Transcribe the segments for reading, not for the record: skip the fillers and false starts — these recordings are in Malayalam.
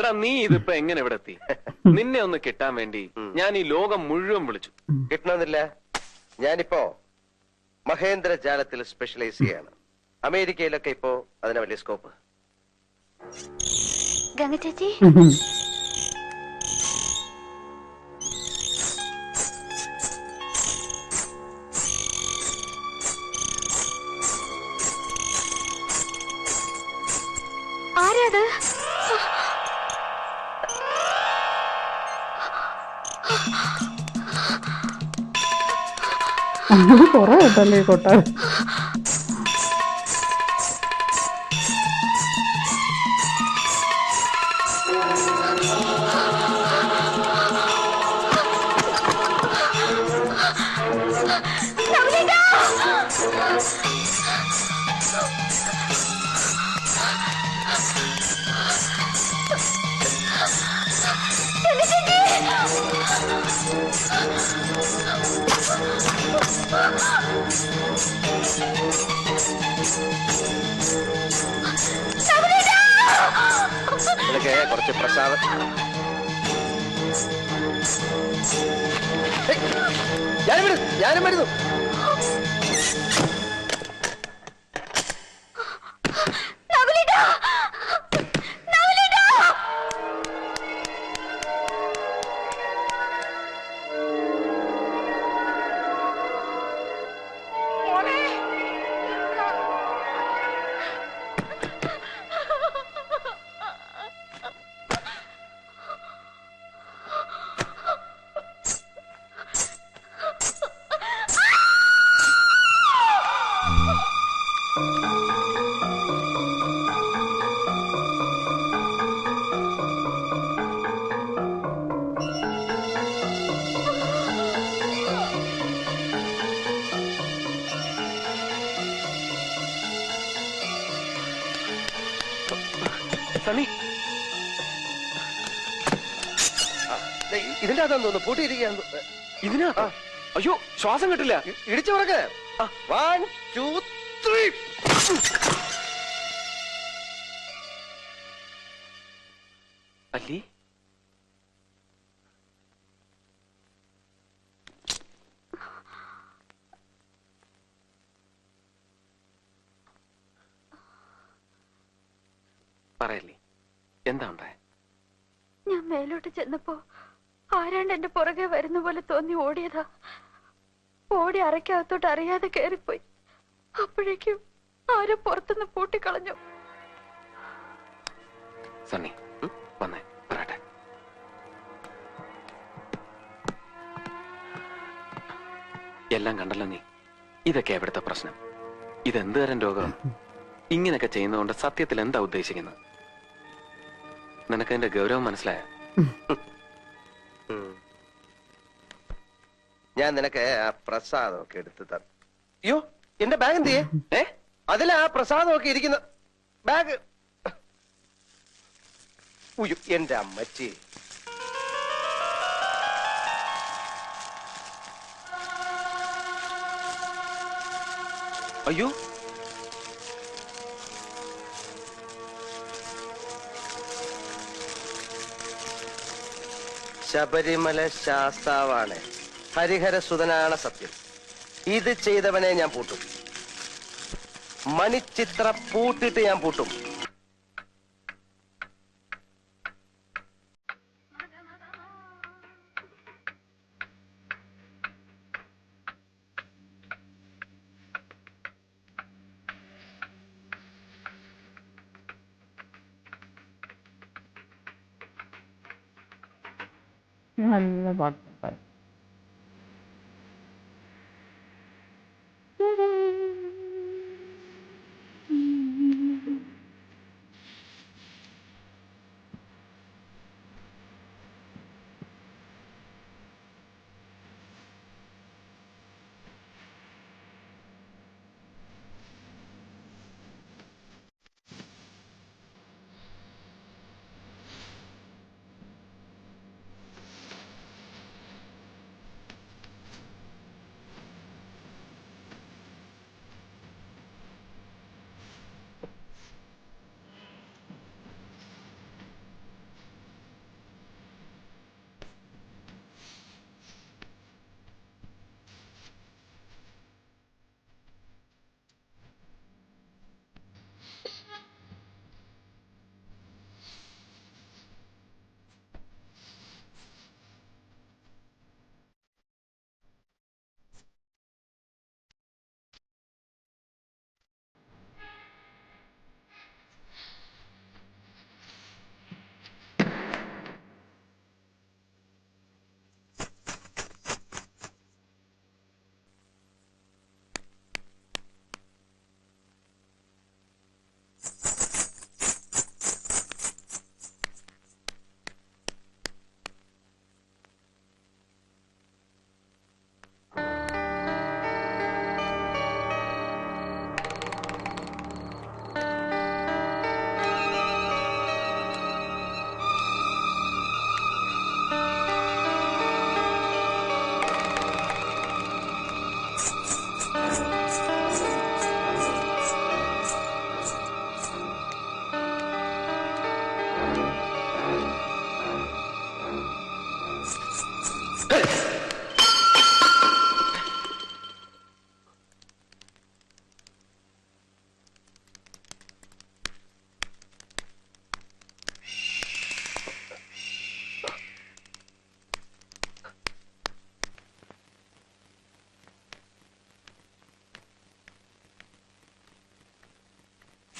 എടാ നീ ഇതിപ്പോ എങ്ങനെ ഇവിടെ എത്തി? നിന്നെ ഒന്ന് കിട്ടാൻ വേണ്ടി ഞാൻ ഈ ലോകം മുഴുവൻ വിളിച്ചു. കിട്ടണമെന്നില്ല. ഞാനിപ്പോ മഹേന്ദ്ര ജാലത്തിൽ സ്പെഷ്യലൈസ് ചെയ്യാണ്. അമേരിക്കയിലൊക്കെ ഇപ്പോ അതിന് വലിയ സ്കോപ്പ്. ഗംഗ ചേച്ചി, ആരാത്? അത് കൊറേ കേട്ടല്ലേ കൊട്ടാരം. ഇതൊക്കെ കുറച്ച് പ്രസാദം. ഞാനും വരുന്നു. സണ്ണി, ഇതിന്റെ അകത്താന്ന് തോന്നുന്നു, പൂട്ടിയിരിക്കുകയാന്ന്. ഇതിനകത്താ? അയ്യോ, ശ്വാസം കിട്ടില്ല. ഇടിച്ചു പറക്ക്. 1 2 3. അല്ലി, പറയല്ലേ, എന്താ ഉണ്ടായ? ഞാൻ മേലോട്ട് ചെന്നപ്പോ ആരാണ്ട് എന്റെ പുറകെ വരുന്ന പോലെ തോന്നി ഓടിയതാ. ഓടി അറയ്ക്കകത്തോട്ട് അറിയാതെ കേറിപ്പോയി. അപ്പോഴേക്കും ആരോ പുറത്തുനിന്ന് പൂട്ടിക്കളഞ്ഞു. സണ്ണി, വന്നേ പറയട്ടെ. എല്ലാം കണ്ടല്ലോ നീ. ഇതൊക്കെ എവിടുത്തെ പ്രശ്നം? ഇതെന്ത് തരം രോഗം? ഇങ്ങനെയൊക്കെ ചെയ്യുന്നതുകൊണ്ട് സത്യത്തിൽ എന്താ ഉദ്ദേശിക്കുന്നത്? നിനക്ക് എന്റെ ഗൗരവം മനസ്സിലായ? ഞാൻ നിനക്ക് ആ പ്രസാദമൊക്കെ എടുത്ത് തന്നു. അയ്യോ, എന്റെ ബാഗ് എന്ത് ചെയ്യേ? അതിലാ പ്രസാദമൊക്കെ ഇരിക്കുന്ന ബാഗ്. ഉയ്യോ, എന്റെ അമ്മച്ചി. അയ്യോ, ശബരിമല ശാസ്താവാണ്, ഹരിഹരസുതനാണ് സത്യം. ഇത് ചെയ്തവനെ ഞാൻ പൂട്ടും. മണിച്ചിത്ര പൂട്ടിട്ട് ഞാൻ പൂട്ടും. നല്ല പാട്ട്.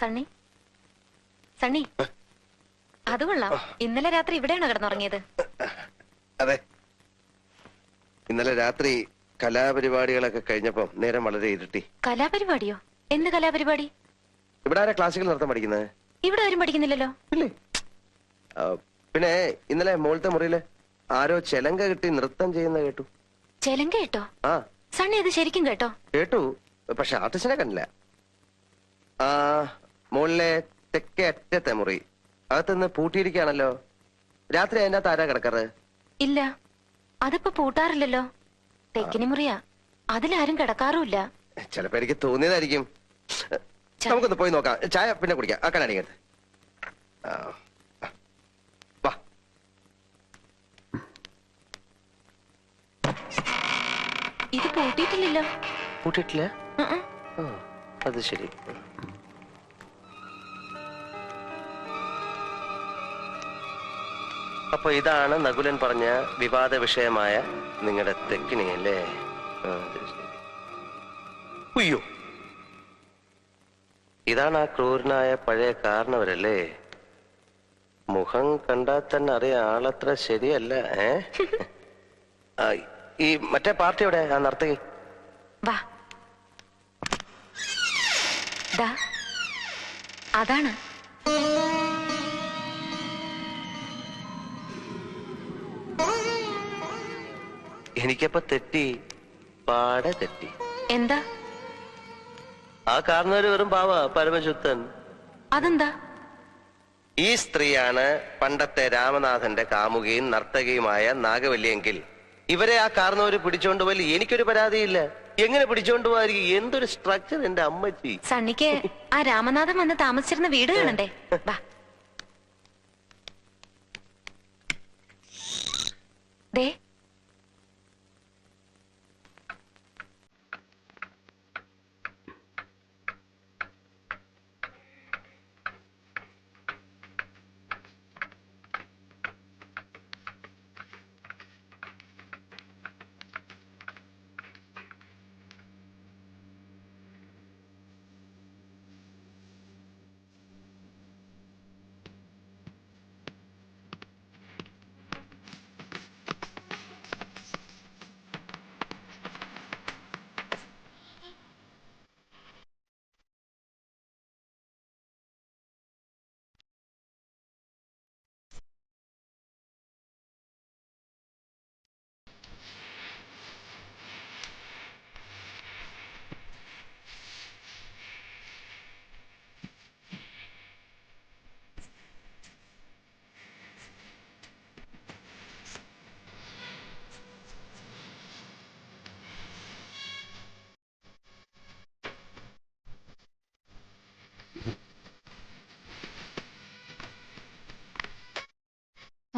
സണ്ണി സണ്ണി അത് കൊള്ളാം. ഇന്നലെ രാത്രി ഇവിടെയാണോ കിടന്നുറങ്ങിയത്? അതെ, ഇന്നലെ രാത്രി കലാപരിപാടികളൊക്കെ കഴിഞ്ഞപ്പോ നേരം വളരെ ഇരുട്ടി. കലാപരിപാടിയോ? എന്ത് കലാപരിപാടി? ഇവിടെ ആരാ ക്ലാസിക്കൽ നൃത്തം പഠിക്കുന്നത്? ഇവിടെ ആരും പഠിക്കുന്നില്ലല്ലോ. ഇല്ലേ? പിന്നെ ഇന്നലെ മോളത്തെ മുറിയില് ആരോ ചെലങ്ക കിട്ടി നൃത്തം ചെയ്യുന്ന കേട്ടു. ചെലങ്ക കേട്ടോ? ആ സണ്ണി ഇത് ശരിക്കും കേട്ടോ? കേട്ടു, പക്ഷെ ആർട്ടിസ്റ്റിനെ കണ്ടില്ല. ആ മുകളിലെ തെക്കേ അറ്റത്തെ മുറി അകത്തുനിന്ന് പൂട്ടിയിരിക്കുകയാണല്ലോ. രാത്രി അതിന്റെ അകത്ത് ആരാ കിടക്കാറ്? ഇല്ല, അതിപ്പോ പൂട്ടാറില്ലല്ലോ. തെക്കിനി മുറിയാ, അതിലാരും കിടക്കാറുമില്ല. ചിലപ്പോ എനിക്ക് തോന്നിയതായിരിക്കും. നമുക്കൊന്ന് പോയി നോക്കാം. ചായ പിന്നെ കുടിക്കാം. ആ കണ്ണാടിക്കടുത്ത് വാ. ഇത് പൂട്ടിയിട്ടില്ലല്ലോ. പൂട്ടിയിട്ടില്ല? ഉം ഉം. ആ, അത് ശരി. അപ്പൊ ഇതാണ് നകുലൻ പറഞ്ഞ വിവാദ വിഷയമായ നിങ്ങളുടെ തെക്കിനി അല്ലേ? ആ, അത് ശരി. ഉയ്യോ, ഇതാണ് ആ ക്രൂരനായ പഴയ കാരണവരല്ലേ? മുഖം കണ്ടാൽ തന്നെ അറിയാം ആളത്ര ശരിയല്ല. ഈ മറ്റേ പാർട്ടി എവിടെ? ആ നർത്തകി വാ. ദാ, അതാണ്. എനിക്കപ്പോ തെറ്റി, പാടെ തെറ്റി. എന്താ? ആ കാരണവര് വെറും പാവ, പരമശുദ്ധൻ. അതെന്താ? ഈ സ്ത്രീയാണ് പണ്ടത്തെ രാമനാഥന്റെ കാമുകിയും നർത്തകിയുമായ നാഗവല്ലിയെങ്കിൽ ഇവരെ ആ കാരണവര് പിടിച്ചോണ്ട് പോയി എനിക്കൊരു പരാതിയില്ല. എങ്ങനെ പിടിച്ചോണ്ട് പോവായിരിക്കും? എന്തൊരു സ്ട്രക്ചർ എന്റെ അമ്മച്ചി. സണ്ണിക്ക് ആ രാമനാഥൻ വന്ന് താമസിച്ചിരുന്ന വീട് കാണണ്ടേ? വാ. ദേ,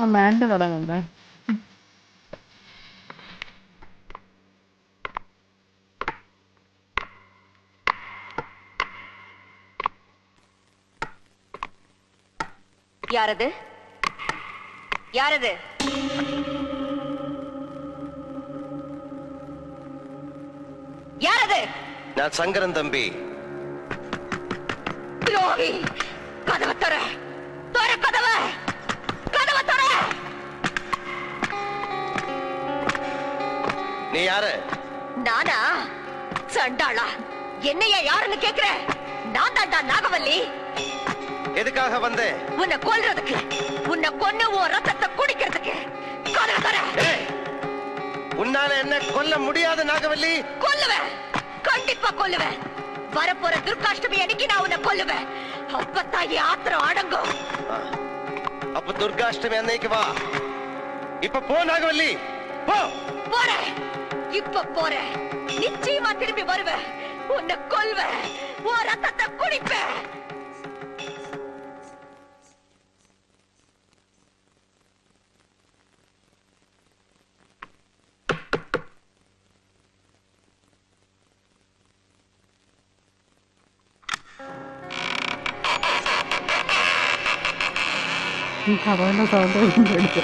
ആ മാൻഡ് തുടങ്ങണ്ടേ? யாரது? யாரது? யாரது? ഞാൻ ശങ്കരൻ തമ്പി. துரோகி! கதவை தர! தர கதவை! கதவை தர! നീ ആര്? நானா? சண்டாளா! என்னையா யாருன்னு கேக்குற? நான் தாண்டா நாகவல்லி. എതുക്കാக വന്നേ? உன்னை கொல்றதுக்கு, உன்னை கொன்னு உன் ரத்தத்தை குடிக்கிறதுக்கு. கதவை தர! உன்னால என்ன கொல்ல முடியாது நாகவல்லி. கொல்லுவேன், கண்டிப்பா கொல்லுவேன். வரப்போற துர்காஷ்டமி அன்னைக்கு நான் உன்னை கொல்லுவேன். அப்பத்தான் என் ஆத்திரம் அடங்கும். அப்ப துர்காஷ்டமி அன்னைக்கு வா. இப்ப போ நாகவல்லி, போ. போறேன், இப்ப போறேன். நிச்சயமா திரும்பி வருவேன். உன்னை கொல்வேன், உன் ரத்தத்தை குடிப்பேன். ഈ കഥയുടെ സൗണ്ട് പേടിച്ചു.